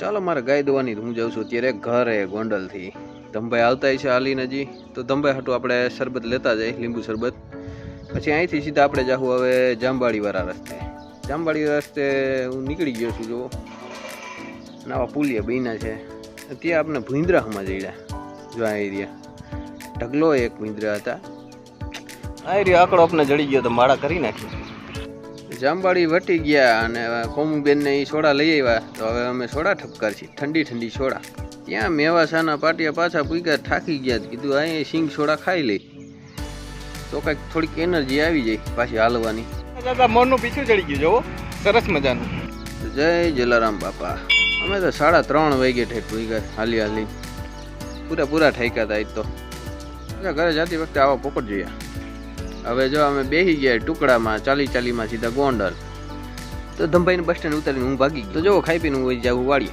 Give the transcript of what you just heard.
ચાલો મારે ગાય દોવાની હું જાઉં છું અત્યારે ઘરે ગોંડલથી. ધમભાઈ આવતા છે હાલીને હજી, તો ધમભાઈ હાટું આપણે શરબત લેતા જાય, લીંબુ શરબત. પછી અહીંથી સીધા આપણે જાવું હવે જામબાડીવાળા રસ્તે. જામબાડી રસ્તે હું નીકળી ગયો છું. જો નવા પુલિયા બન્યા છે ત્યાં આપણે ભૂંદરામાં જઈડા. જો આ એરિયા ઢગલો એક ભૂંદરા હતા. આ એરિયા આંકડો આપણે જડી ગયો તો માળા કરી નાખી. જામબાડી વટી ગયા અને કોમુબેનને એ સોડા લઈ આવ્યા, તો હવે અમે સોડા ઠપકાર છીએ, ઠંડી ઠંડી સોડા. ત્યાં મેવાસાના પાટિયા પાછા પૂગ્યા, થાકી ગયા. કીધું અહીં સિંગ સોડા ખાઈ લઈ તો કંઈક થોડીક એનર્જી આવી જાય પાછી હાલવાની. દાદા મોરનું પીછું ચડી ગયું જોવો, સરસ મજાનું. જય જલારામ બાપા. અમે તો 3:30 વાગે ઠેઠ પૂગ્યા હાલી હાલી, પૂરા ઠાક્યા હતા. તો ઘરે જતી વખતે આવા પોપટ જોયા. હવે જો અમે બેસી ગયા ટુકડામાં 40 માં સીધા ગોંડલ. તો ધમભાઈને બસ સ્ટેન્ડ ઉતારીને હું ભાગી ગયો. તો જો ખાઈ પીને હું જવું વાળી.